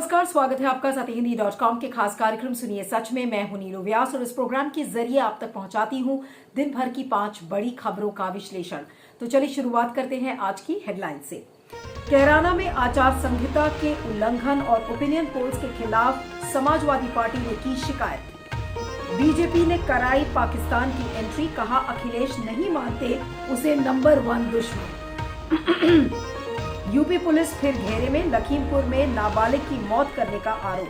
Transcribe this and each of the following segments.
नमस्कार, स्वागत है आपका सत्यहिंदी.com के खास कार्यक्रम सुनिए सच में। मैं हूं नीलू व्यास और इस प्रोग्राम के जरिए आप तक पहुंचाती हूं दिन भर की 5 बड़ी खबरों का विश्लेषण। तो चलिए शुरुआत करते हैं आज की हेडलाइन से। कैराना में आचार संहिता के उल्लंघन और ओपिनियन पोल्स के खिलाफ समाजवादी पार्टी ने की शिकायत। बीजेपी ने कराई पाकिस्तान की एंट्री, कहा अखिलेश नहीं मानते उसे नंबर 1 दुश्मन। यूपी पुलिस फिर घेरे में, लखीमपुर में नाबालिग की मौत करने का आरोप।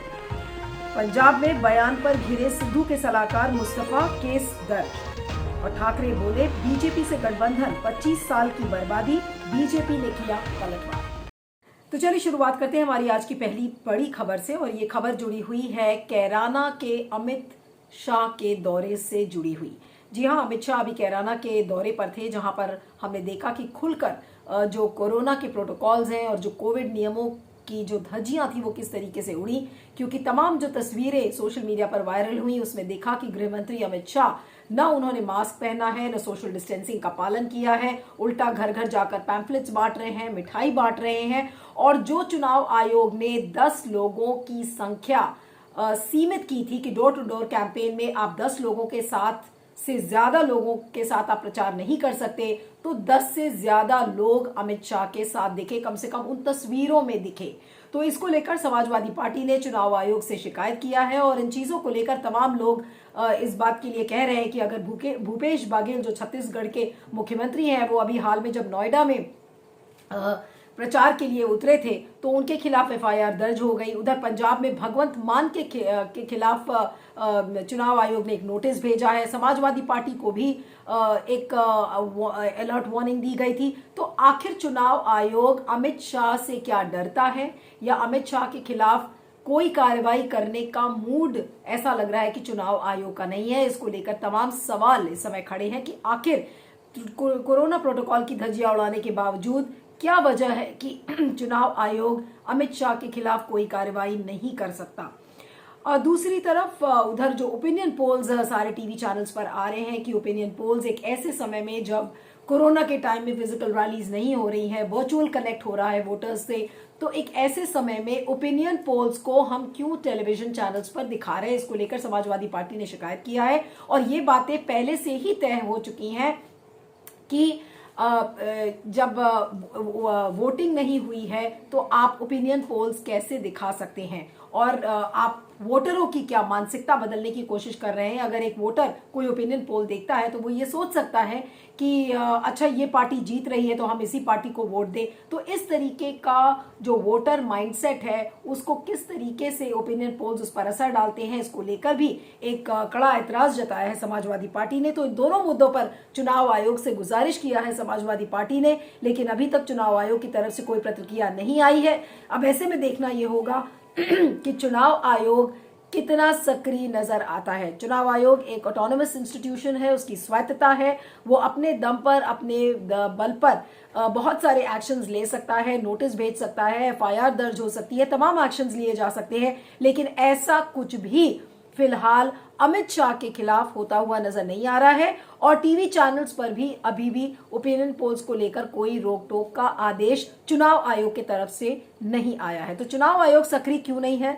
पंजाब में बयान पर घिरे सिद्धू के सलाहकार मुस्तफा, केस दर्ज। और ठाकरे बोले बीजेपी से गठबंधन 25 साल की बर्बादी, बीजेपी ने किया पलटवार। तो चलिए शुरुआत करते हैं हमारी आज की पहली बड़ी खबर से और ये खबर जुड़ी हुई है कैराना के अमित शाह के दौरे से जुड़ी हुई। जी हाँ, अमित शाह अभी कैराना के दौरे पर थे, जहां पर हमने देखा कि खुलकर जो कोरोना के प्रोटोकॉल्स हैं और जो कोविड नियमों की जो धज्जियां थी वो किस तरीके से उड़ी। क्योंकि तमाम जो तस्वीरें सोशल मीडिया पर वायरल हुई उसमें देखा कि गृह मंत्री अमित शाह न उन्होंने मास्क पहना है, न सोशल डिस्टेंसिंग का पालन किया है, उल्टा घर घर जाकर पैम्फलेट्स बांट रहे हैं, मिठाई बांट रहे हैं। और जो चुनाव आयोग ने 10 लोगों की संख्या सीमित की थी कि डोर टू डोर कैंपेन में आप 10 लोगों के साथ से ज्यादा लोगों के साथ आप प्रचार नहीं कर सकते, तो 10 से ज्यादा लोग अमित शाह के साथ दिखे, कम से कम उन तस्वीरों में दिखे। तो इसको लेकर समाजवादी पार्टी ने चुनाव आयोग से शिकायत किया है और इन चीजों को लेकर तमाम लोग इस बात के लिए कह रहे हैं कि अगर भूपेश बघेल जो छत्तीसगढ़ के मुख्यमंत्री हैं, वो अभी हाल में जब नोएडा में प्रचार के लिए उतरे थे तो उनके खिलाफ एफआईआर दर्ज हो गई। उधर पंजाब में भगवंत मान के खिलाफ चुनाव आयोग ने एक नोटिस भेजा है। समाजवादी पार्टी को भी एक अलर्ट वार्निंग दी गई थी। तो आखिर चुनाव आयोग अमित शाह से क्या डरता है या अमित शाह के खिलाफ कोई कार्रवाई करने का मूड ऐसा लग रहा है कि चुनाव आयोग का नहीं है। इसको लेकर तमाम सवाल इस समय खड़े हैं कि आखिर कोरोना प्रोटोकॉल की धज्जियां उड़ाने के बावजूद क्या वजह है कि चुनाव आयोग अमित शाह के खिलाफ कोई कार्रवाई नहीं कर सकता। और दूसरी तरफ उधर जो ओपिनियन पोल्स सारे टीवी चैनल्स पर आ रहे हैं कि ओपिनियन पोल्स एक ऐसे समय में जब कोरोना के टाइम में फिजिकल रैलीज नहीं हो रही है, वर्चुअल कनेक्ट हो रहा है वोटर्स से, तो एक ऐसे समय में ओपिनियन पोल्स को हम क्यों टेलीविजन चैनल्स पर दिखा रहे हैं। इसको लेकर समाजवादी पार्टी ने शिकायत किया है और ये बातें पहले से ही तय हो चुकी हैं कि जब वोटिंग नहीं हुई है तो आप ओपिनियन पोल्स कैसे दिखा सकते हैं और आप वोटरों की क्या मानसिकता बदलने की कोशिश कर रहे हैं। अगर एक वोटर कोई ओपिनियन पोल देखता है तो वो ये सोच सकता है कि अच्छा ये पार्टी जीत रही है तो हम इसी पार्टी को वोट दें। तो इस तरीके का जो वोटर माइंडसेट है उसको किस तरीके से ओपिनियन पोल्स उस पर असर डालते हैं, इसको लेकर भी एक कड़ा एतराज जताया है समाजवादी पार्टी ने। तो इन दोनों मुद्दों पर चुनाव आयोग से गुजारिश किया है समाजवादी पार्टी ने, लेकिन अभी तक चुनाव आयोग की तरफ से कोई प्रतिक्रिया नहीं आई है। अब ऐसे में देखना यह होगा कि चुनाव आयोग कितना सक्रिय नजर आता है। चुनाव आयोग एक ऑटोनोमस इंस्टीट्यूशन है, उसकी स्वायत्तता है, वो अपने दम पर अपने बल पर बहुत सारे एक्शंस ले सकता है, नोटिस भेज सकता है, एफआईआर दर्ज हो सकती है, तमाम एक्शंस लिए जा सकते हैं। लेकिन ऐसा कुछ भी फिलहाल अमित शाह के खिलाफ होता हुआ नजर नहीं आ रहा है और टीवी चैनल्स पर भी अभी भी ओपिनियन पोल्स को लेकर कोई रोक टोक का आदेश चुनाव आयोग की तरफ से नहीं आया है। तो चुनाव आयोग सक्रिय क्यों नहीं है,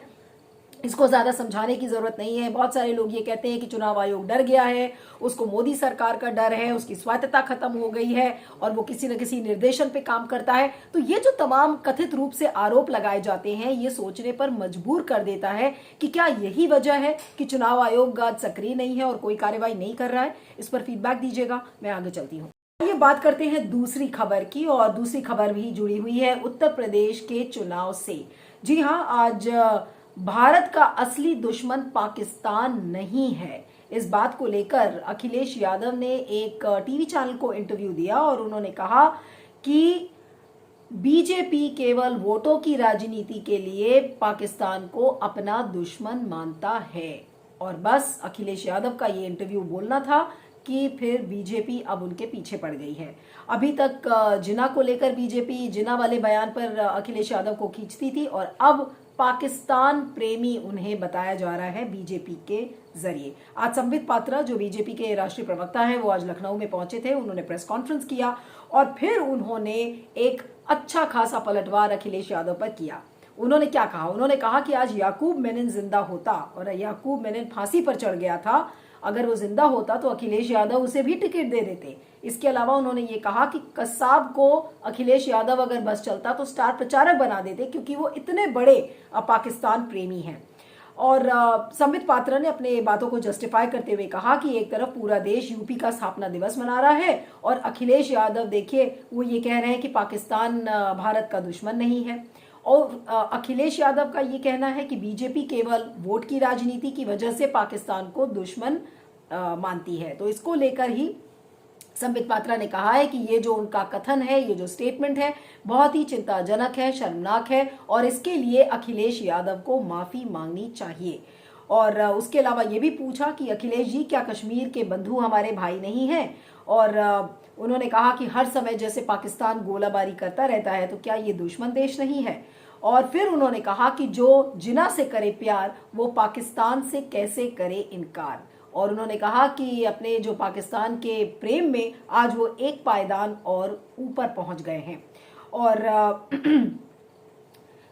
इसको ज्यादा समझाने की जरूरत नहीं है। बहुत सारे लोग ये कहते हैं कि चुनाव आयोग डर गया है, उसको मोदी सरकार का डर है, उसकी स्वायत्तता खत्म हो गई है और वो किसी न किसी निर्देशन पे काम करता है। तो ये जो तमाम कथित रूप से आरोप लगाए जाते हैं ये सोचने पर मजबूर कर देता है कि क्या यही वजह है कि चुनाव आयोग सक्रिय नहीं है और कोई कार्रवाई नहीं कर रहा है। इस पर फीडबैक दीजिएगा, मैं आगे चलती हूँ। ये बात करते हैं दूसरी खबर की और दूसरी खबर भी जुड़ी हुई है उत्तर प्रदेश के चुनाव से। जी हाँ, आज भारत का असली दुश्मन पाकिस्तान नहीं है, इस बात को लेकर अखिलेश यादव ने एक टीवी चैनल को इंटरव्यू दिया और उन्होंने कहा कि बीजेपी केवल वोटों की राजनीति के लिए पाकिस्तान को अपना दुश्मन मानता है। और बस अखिलेश यादव का ये इंटरव्यू बोलना था कि फिर बीजेपी अब उनके पीछे पड़ गई है। अभी तक जिन्ना को लेकर बीजेपी जिन्ना वाले बयान पर अखिलेश यादव को खींचती थी और अब पाकिस्तान प्रेमी उन्हें बताया जा रहा है बीजेपी के जरिए। आज संबित पात्रा जो बीजेपी के राष्ट्रीय प्रवक्ता हैं वो आज लखनऊ में पहुंचे थे, उन्होंने प्रेस कॉन्फ्रेंस किया और फिर उन्होंने एक अच्छा खासा पलटवार अखिलेश यादव पर किया। उन्होंने क्या कहा, उन्होंने कहा कि आज याकूब मेनन जिंदा होता और याकूब मेनन फांसी पर चढ़ गया था, अगर वो जिंदा होता तो अखिलेश यादव उसे भी टिकट दे देते। इसके अलावा उन्होंने ये कहा कि कसाब को अखिलेश यादव अगर बस चलता तो स्टार प्रचारक बना देते, क्योंकि वो इतने बड़े पाकिस्तान प्रेमी हैं। और संबित पात्रा ने अपने बातों को जस्टिफाई करते हुए कहा कि एक तरफ पूरा देश यूपी का स्थापना दिवस मना रहा है और अखिलेश यादव देखिए वो ये कह रहे हैं कि पाकिस्तान भारत का दुश्मन नहीं है। और अखिलेश यादव का ये कहना है कि बीजेपी केवल वोट की राजनीति की वजह से पाकिस्तान को दुश्मन मानती है। तो इसको लेकर ही संबित पात्रा ने कहा है कि ये जो उनका कथन है, ये जो स्टेटमेंट है, बहुत ही चिंताजनक है, शर्मनाक है और इसके लिए अखिलेश यादव को माफी मांगनी चाहिए। और उसके अलावा ये भी पूछा कि अखिलेश जी, क्या कश्मीर के बंधु हमारे भाई नहीं हैं? और उन्होंने कहा कि हर समय जैसे पाकिस्तान गोलाबारी करता रहता है तो क्या ये दुश्मन देश नहीं है? और फिर उन्होंने कहा कि जो जिना से करे प्यार वो पाकिस्तान से कैसे करे इनकार। और उन्होंने कहा कि अपने जो पाकिस्तान के प्रेम में आज वो एक पायदान और ऊपर पहुंच गए हैं। और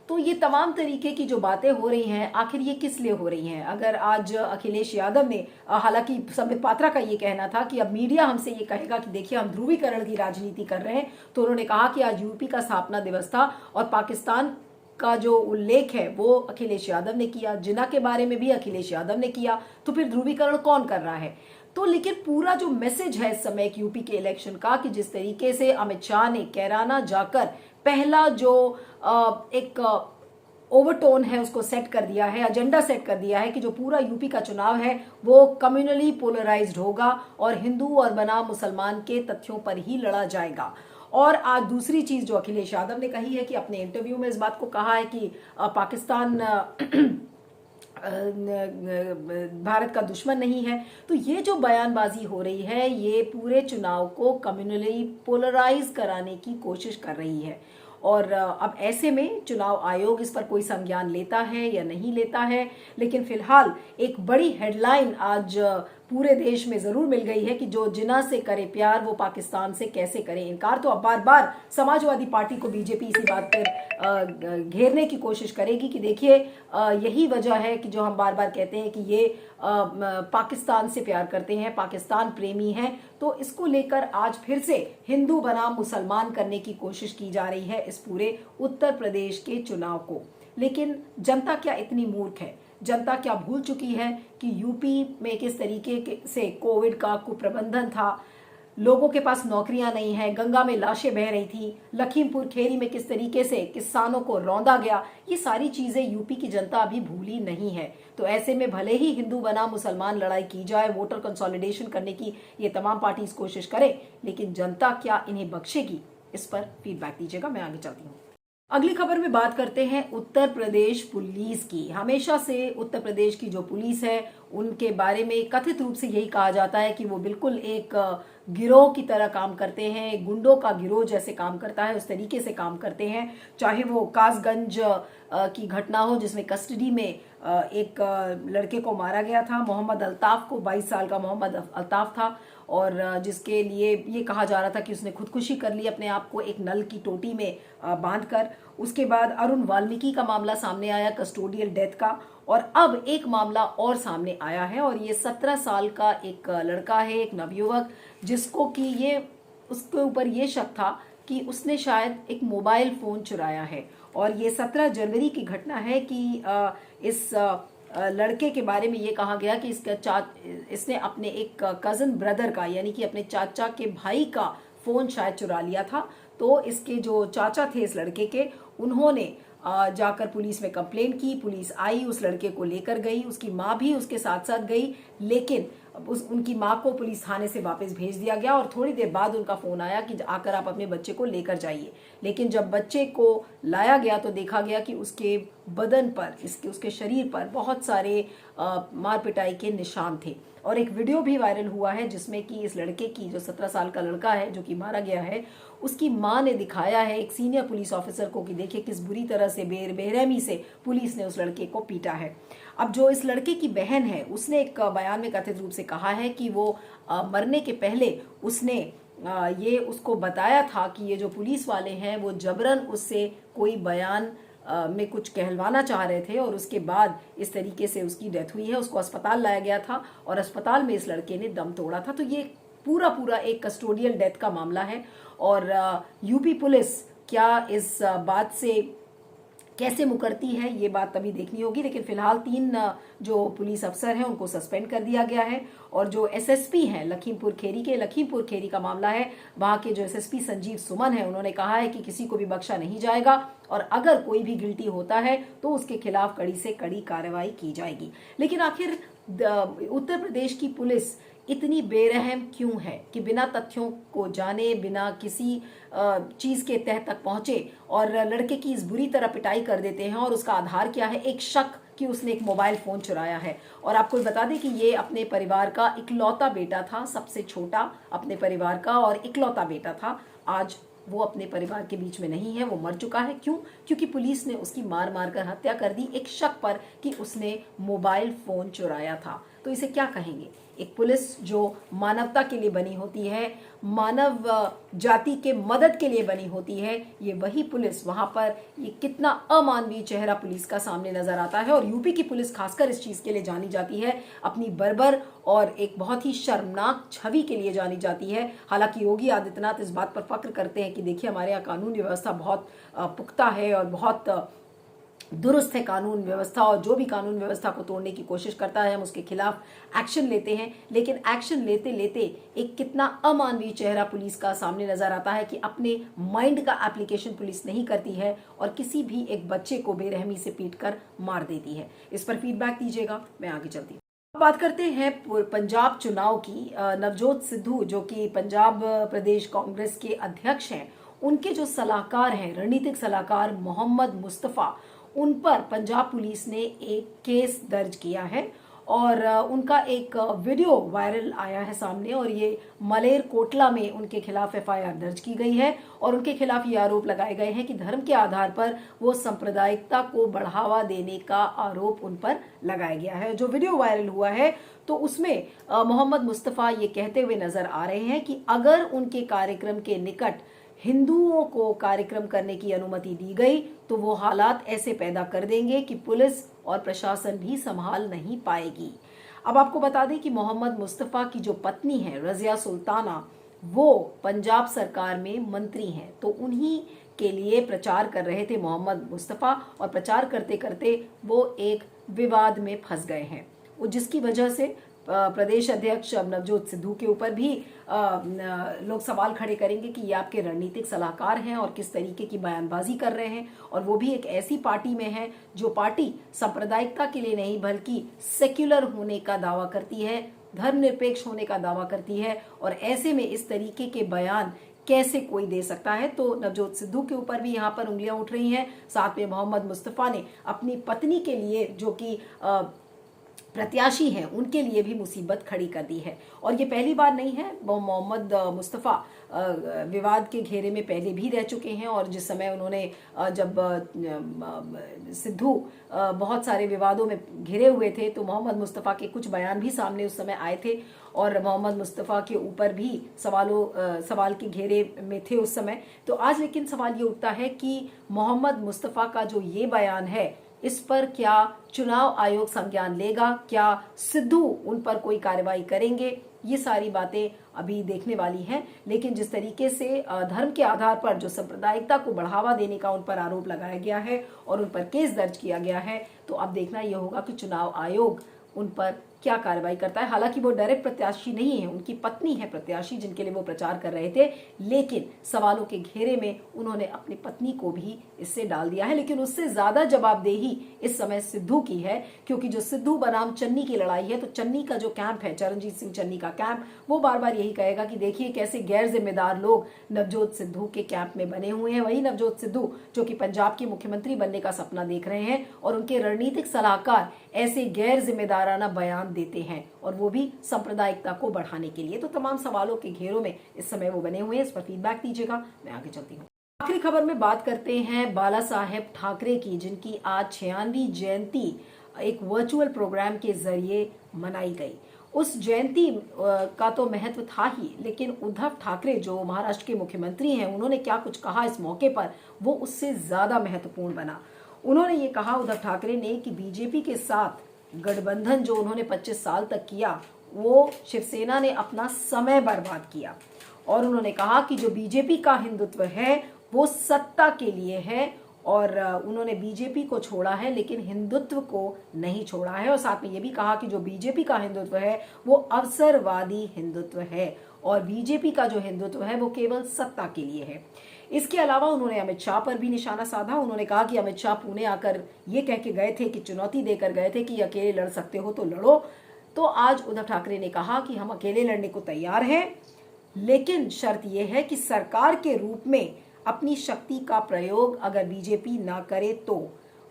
तो ये तमाम तरीके की जो बातें हो रही हैं, आखिर ये किस लिए हो रही हैं? अगर आज अखिलेश यादव ने, हालांकि संबित पात्रा का ये कहना था कि अब मीडिया हमसे ये कहेगा कि देखिए हम ध्रुवीकरण की राजनीति कर रहे हैं, तो उन्होंने कहा कि आज यूपी का स्थापना दिवस था और पाकिस्तान का जो उल्लेख है वो अखिलेश यादव ने किया, जिना के बारे में भी अखिलेश यादव ने किया, तो फिर ध्रुवीकरण कौन कर रहा है? तो लेकिन पूरा जो मैसेज है इस समय यूपी के इलेक्शन का, कि जिस तरीके से अमित शाह ने कैराना जाकर पहला जो एक ओवरटोन है उसको सेट कर दिया है, एजेंडा सेट कर दिया है कि जो पूरा यूपी का चुनाव है वो कम्युनली पोलराइज्ड होगा और हिंदू और बनाम मुसलमान के तथ्यों पर ही लड़ा जाएगा। और आज दूसरी चीज जो अखिलेश यादव ने कही है कि अपने इंटरव्यू में इस बात को कहा है कि पाकिस्तान भारत का दुश्मन नहीं है। तो ये जो बयानबाजी हो रही है ये पूरे चुनाव को कम्युनली पोलराइज कराने की कोशिश कर रही है। और अब ऐसे में चुनाव आयोग इस पर कोई संज्ञान लेता है या नहीं लेता है, लेकिन फिलहाल एक बड़ी हेडलाइन आज पूरे देश में जरूर मिल गई है कि जो जिना से करे प्यार वो पाकिस्तान से कैसे करे इनकार। तो अब बार बार समाजवादी पार्टी को बीजेपी इसी बात पर घेरने की कोशिश करेगी कि देखिए यही वजह है कि जो हम बार बार कहते हैं कि ये पाकिस्तान से प्यार करते हैं, पाकिस्तान प्रेमी हैं। तो इसको लेकर आज फिर से हिंदू बनाम मुसलमान करने की कोशिश की जा रही है इस पूरे उत्तर प्रदेश के चुनाव को। लेकिन जनता क्या इतनी मूर्ख है? जनता क्या भूल चुकी है कि यूपी में किस तरीके से कोविड का कुप्रबंधन था, लोगों के पास नौकरियां नहीं है, गंगा में लाशें बह रही थी, लखीमपुर खेरी में किस तरीके से किसानों को रौंदा गया, ये सारी चीजें यूपी की जनता अभी भूली नहीं है। तो ऐसे में भले ही हिंदू बनाम मुसलमान लड़ाई की जाए, वोटर कंसोलिडेशन करने की ये तमाम पार्टीज कोशिश करें, लेकिन जनता क्या इन्हें बख्शेगी? इस पर फीडबैक दीजिएगा। मैं आगे चलती हूँ। अगली खबर में बात करते हैं उत्तर प्रदेश पुलिस की। हमेशा से उत्तर प्रदेश की जो पुलिस है उनके बारे में कथित रूप से यही कहा जाता है कि वो बिल्कुल एक गिरोह की तरह काम करते हैं, गुंडों का गिरोह जैसे काम करता है उस तरीके से काम करते हैं। चाहे वो कासगंज की घटना हो जिसमें कस्टडी में एक लड़के को मारा गया था, मोहम्मद अल्ताफ को, 22 साल का मोहम्मद अल्ताफ था, और जिसके लिए ये कहा जा रहा था कि उसने खुदकुशी कर ली अपने आप को एक नल की टोटी में बांधकर। उसके बाद अरुण वाल्मीकि का मामला सामने आया, कस्टोडियल डेथ का। और अब एक मामला और सामने आया है और ये 17 साल का एक लड़का है, एक नवयुवक, जिसको कि ये उसके ऊपर ये शक था कि उसने शायद एक मोबाइल फोन चुराया है। और ये 17 जनवरी की घटना है कि इस लड़के के बारे में ये कहा गया कि इसने अपने एक कजन ब्रदर का, यानी कि अपने चाचा के भाई का फोन शायद चुरा लिया था। तो इसके जो चाचा थे इस लड़के के, उन्होंने जाकर पुलिस में कंप्लेन की। पुलिस आई, उस लड़के को लेकर गई, उसकी माँ भी उसके साथ साथ गई, लेकिन उनकी माँ को पुलिस थाने से वापस भेज दिया गया और थोड़ी देर बाद उनका फोन आया कि आकर आप अपने बच्चे को लेकर जाइए। लेकिन जब बच्चे को लाया गया तो देखा गया कि उसके बदन पर, उसके शरीर पर बहुत सारे मार पिटाई के निशान थे। और एक वीडियो भी वायरल हुआ है जिसमें कि इस लड़के की, जो 17 साल का लड़का है जो कि मारा गया है, उसकी माँ ने दिखाया है एक सीनियर पुलिस ऑफिसर को कि देखिए किस बुरी तरह से बेरहमी से पुलिस ने उस लड़के को पीटा है। अब जो इस लड़के की बहन है उसने एक बयान में कथित रूप से कहा है कि वो मरने के पहले उसने ये उसको बताया था कि ये जो पुलिस वाले हैं वो जबरन उससे कोई बयान में कुछ कहलवाना चाह रहे थे और उसके बाद इस तरीके से उसकी डेथ हुई है। उसको अस्पताल लाया गया था और अस्पताल में इस लड़के ने दम तोड़ा था। तो ये पूरा पूरा एक कस्टोडियल डेथ का मामला है और यूपी पुलिस क्या इस बात से कैसे मुकरती है ये बात तभी देखनी होगी। लेकिन फिलहाल 3 जो पुलिस अफसर हैं उनको सस्पेंड कर दिया गया है और जो एसएसपी हैं लखीमपुर खेरी का मामला है, वहां के जो एसएसपी संजीव सुमन है उन्होंने कहा है कि किसी को भी बख्शा नहीं जाएगा और अगर कोई भी गिल्टी होता है तो उसके खिलाफ कड़ी से कड़ी कार्रवाई की जाएगी। लेकिन आखिर उत्तर प्रदेश की पुलिस इतनी बेरहम क्यों है कि बिना तथ्यों को जाने, बिना किसी चीज के तह तक पहुंचे और लड़के की इस बुरी तरह पिटाई कर देते हैं। और उसका आधार क्या है? एक शक कि उसने एक मोबाइल फोन चुराया है। और आपको बता दें कि ये अपने परिवार का इकलौता बेटा था, सबसे छोटा अपने परिवार का और इकलौता बेटा था। आज वो अपने परिवार के बीच में नहीं है, वो मर चुका है। क्यों? क्योंकि पुलिस ने उसकी मार मार कर हत्या कर दी एक शक पर कि उसने मोबाइल फोन चुराया था। तो इसे क्या कहेंगे? एक पुलिस जो मानवता के लिए बनी होती है, मानव जाति के मदद के लिए बनी होती है, ये वही पुलिस वहां पर ये कितना अमानवीय चेहरा पुलिस का सामने नजर आता है। और यूपी की पुलिस खासकर इस चीज के लिए जानी जाती है, अपनी बर्बर और एक बहुत ही शर्मनाक छवि के लिए जानी जाती है। हालांकि योगी आदित्यनाथ इस बात पर फक्र करते हैं कि देखिए हमारे यहाँ कानून व्यवस्था बहुत पुख्ता है और बहुत दुरुस्त है कानून व्यवस्था, और जो भी कानून व्यवस्था को तोड़ने की कोशिश करता है हम उसके खिलाफ एक्शन लेते हैं। लेकिन एक्शन लेते लेते एक कितना अमानवीय चेहरा पुलिस का सामने नजर आता है कि अपने माइंड का एप्लीकेशन पुलिस नहीं करती है और किसी भी एक बच्चे को बेरहमी से पीटकर मार देती है। इस पर फीडबैक दीजिएगा, मैं आगे चलती हूँ। अब बात करते हैं पंजाब चुनाव की। नवजोत सिद्धू जो कि पंजाब प्रदेश कांग्रेस के अध्यक्ष हैं, उनके जो सलाहकार हैं, रणनीतिक सलाहकार मोहम्मद मुस्तफा, उन पर पंजाब पुलिस ने एक केस दर्ज किया है और उनका एक वीडियो वायरल आया है सामने और ये मलेर कोटला में उनके खिलाफ एफआईआर दर्ज की गई है और उनके खिलाफ ये आरोप लगाए गए हैं कि धर्म के आधार पर वो सांप्रदायिकता को बढ़ावा देने का आरोप उन पर लगाया गया है। जो वीडियो वायरल हुआ है तो उसमें मोहम्मद मुस्तफा ये कहते हुए नजर आ रहे हैं कि अगर उनके कार्यक्रम के निकट हिंदुओं को कार्यक्रम करने की अनुमति दी गई तो वो हालात ऐसे पैदा कर देंगे कि पुलिस और प्रशासन भी संभाल नहीं पाएगी। अब आपको बता दें कि मोहम्मद मुस्तफा की जो पत्नी है रजिया सुल्ताना, वो पंजाब सरकार में मंत्री हैं। तो उन्हीं के लिए प्रचार कर रहे थे मोहम्मद मुस्तफा और प्रचार करते करते वो एक विवाद में फंस गए हैं, जिसकी वजह से प्रदेश अध्यक्ष नवजोत सिद्धू के ऊपर भी लोग सवाल खड़े करेंगे कि ये आपके रणनीतिक सलाहकार हैं और किस तरीके की बयानबाजी कर रहे हैं, और वो भी एक ऐसी पार्टी में है जो पार्टी सांप्रदायिकता के लिए नहीं बल्कि सेक्युलर होने का दावा करती है, धर्मनिरपेक्ष होने का दावा करती है। और ऐसे में इस तरीके के बयान कैसे कोई दे सकता है? तो नवजोत सिद्धू के ऊपर भी यहाँ पर उंगलियां उठ रही हैं। साथ में मोहम्मद मुस्तफा ने अपनी पत्नी के लिए जो कि प्रत्याशी हैं उनके लिए भी मुसीबत खड़ी कर दी है। और ये पहली बार नहीं है, वो मोहम्मद मुस्तफा विवाद के घेरे में पहले भी रह चुके हैं और जिस समय उन्होंने जब सिद्धू बहुत सारे विवादों में घिरे हुए थे तो मोहम्मद मुस्तफा के कुछ बयान भी सामने उस समय आए थे और मोहम्मद मुस्तफा के ऊपर भी सवाल के घेरे में थे उस समय। तो आज लेकिन सवाल ये उठता है कि मोहम्मद मुस्तफा का जो ये बयान है इस पर क्या चुनाव आयोग संज्ञान लेगा, क्या सिद्धू उन पर कोई कार्रवाई करेंगे? ये सारी बातें अभी देखने वाली हैं। लेकिन जिस तरीके से धर्म के आधार पर जो सांप्रदायिकता को बढ़ावा देने का उन पर आरोप लगाया गया है और उन पर केस दर्ज किया गया है, तो अब देखना यह होगा कि चुनाव आयोग उन पर क्या कार्रवाई करता है। हालांकि वो डायरेक्ट प्रत्याशी नहीं है, उनकी पत्नी है प्रत्याशी जिनके लिए वो प्रचार कर रहे थे, लेकिन सवालों के घेरे में उन्होंने अपनी पत्नी को भी इससे डाल दिया है। लेकिन उससे ज्यादा जवाबदेही इस समय सिद्धू की है, क्योंकि जो सिद्धू बनाम चन्नी की लड़ाई है, तो चन्नी का जो कैंप है, चरणजीत सिंह चन्नी का कैंप, वो बार बार यही कहेगा कि देखिए कैसे गैर जिम्मेदार लोग नवजोत सिद्धू के कैंप में बने हुए हैं। वही नवजोत सिद्धू जो कि पंजाब के मुख्यमंत्री बनने का सपना देख रहे हैं और उनके रणनीतिक सलाहकार ऐसे गैर जिम्मेदाराना बयान देते हैं और वो भी सांप्रदायिकता को बढ़ाने के लिए। तो तमाम सवालों के घेरों में इस समय वो बने हुए हैं। इस पर फीडबैक दीजिएगा, मैं आगे चलती हूँ। आखिरी खबर में बात करते हैं बाला साहेब ठाकरे की, जिनकी आज 96वीं जयंती एक वर्चुअल प्रोग्राम के जरिए मनाई गई। उस जयंती का तो महत्व था ही, लेकिन उद्धव ठाकरे जो महाराष्ट्र के मुख्यमंत्री हैं, उन्होंने क्या कुछ कहा इस मौके पर, वो उससे ज्यादा महत्वपूर्ण बना। उन्होंने ये कहा उद्धव ठाकरे ने कि बीजेपी के साथ गठबंधन जो उन्होंने 25 साल तक किया वो शिवसेना ने अपना समय बर्बाद किया। और उन्होंने कहा कि जो बीजेपी का हिंदुत्व है वो सत्ता के लिए है और उन्होंने बीजेपी को छोड़ा है लेकिन हिंदुत्व को नहीं छोड़ा है। और साथ में ये भी कहा कि जो बीजेपी का हिंदुत्व है वो अवसरवादी हिंदुत्व है और बीजेपी का जो हिंदुत्व है वो केवल सत्ता के लिए है। इसके अलावा उन्होंने अमित शाह पर भी निशाना साधा। उन्होंने कहा कि अमित शाह पुणे आकर ये कह के गए थे कि चुनौती देकर गए थे कि अकेले लड़ सकते हो तो लड़ो। तो आज उद्धव ठाकरे ने कहा कि हम अकेले लड़ने को तैयार हैं, लेकिन शर्त यह है कि सरकार के रूप में अपनी शक्ति का प्रयोग अगर बीजेपी ना करे तो।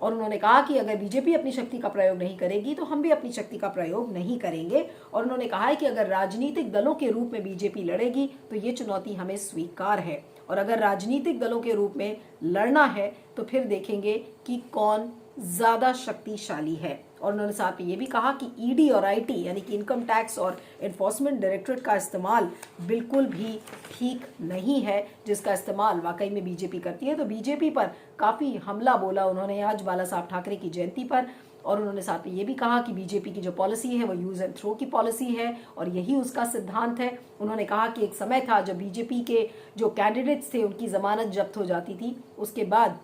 और उन्होंने कहा कि अगर बीजेपी अपनी शक्ति का प्रयोग नहीं करेगी तो हम भी अपनी शक्ति का प्रयोग नहीं करेंगे। और उन्होंने कहा है कि अगर राजनीतिक दलों के रूप में बीजेपी लड़ेगी तो ये चुनौती हमें स्वीकार है और अगर राजनीतिक दलों के रूप में लड़ना है तो फिर देखेंगे कि कौन ज्यादा शक्तिशाली है। और उन्होंने साथ में ये भी कहा कि ईडी और आईटी यानी कि इनकम टैक्स और एनफोर्समेंट डायरेक्टरेट का इस्तेमाल बिल्कुल भी ठीक नहीं है, जिसका इस्तेमाल वाकई में बीजेपी करती है। तो बीजेपी पर काफ़ी हमला बोला उन्होंने आज बाला साहब ठाकरे की जयंती पर। और उन्होंने साथ में ये भी कहा कि बीजेपी की जो पॉलिसी है वो यूज एंड थ्रो की पॉलिसी है और यही उसका सिद्धांत है। उन्होंने कहा कि एक समय था जब बीजेपी के जो कैंडिडेट्स थे उनकी जमानत जब्त हो जाती थी। उसके बाद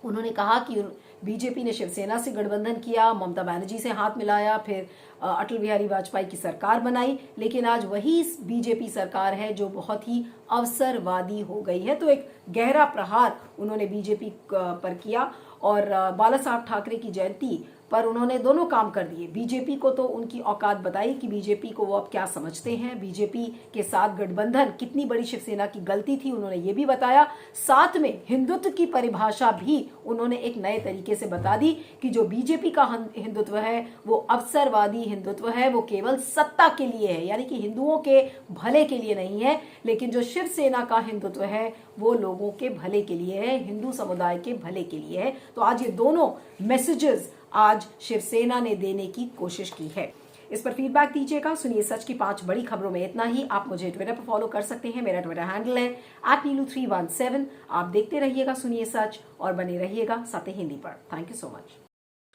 उन्होंने कहा कि बीजेपी ने शिवसेना से गठबंधन किया, ममता बनर्जी से हाथ मिलाया, फिर अटल बिहारी वाजपेयी की सरकार बनाई, लेकिन आज वही बीजेपी सरकार है जो बहुत ही अवसरवादी हो गई है। तो एक गहरा प्रहार उन्होंने बीजेपी पर किया और बाला साहब ठाकरे की जयंती पर उन्होंने दोनों काम कर दिए। बीजेपी को तो उनकी औकात बताई कि बीजेपी को वो अब क्या समझते हैं, बीजेपी के साथ गठबंधन कितनी बड़ी शिवसेना की गलती थी उन्होंने ये भी बताया। साथ में हिंदुत्व की परिभाषा भी उन्होंने एक नए तरीके से बता दी कि जो बीजेपी का हिंदुत्व है वो अवसरवादी हिंदुत्व है, वो केवल सत्ता के लिए है, यानी कि हिंदुओं के भले के लिए नहीं है। लेकिन जो शिवसेना का हिंदुत्व है वो लोगों के भले के लिए है, हिंदू समुदाय के भले के लिए है। तो आज ये दोनों मैसेजेस आज शिवसेना ने देने की कोशिश की है। इस पर फीडबैक दीजिएगा। सुनिए सच की 5 बड़ी खबरों में इतना ही। आप मुझे ट्विटर पर फॉलो कर सकते हैं, मेरा ट्विटर हैंडल है @neelu317। आप देखते रहिएगा सुनिए सच और बने रहिएगा सत्य हिंदी पर। Thank you so much.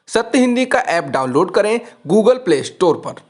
सत्य हिंदी का ऐप डाउनलोड करें गूगल प्ले स्टोर पर।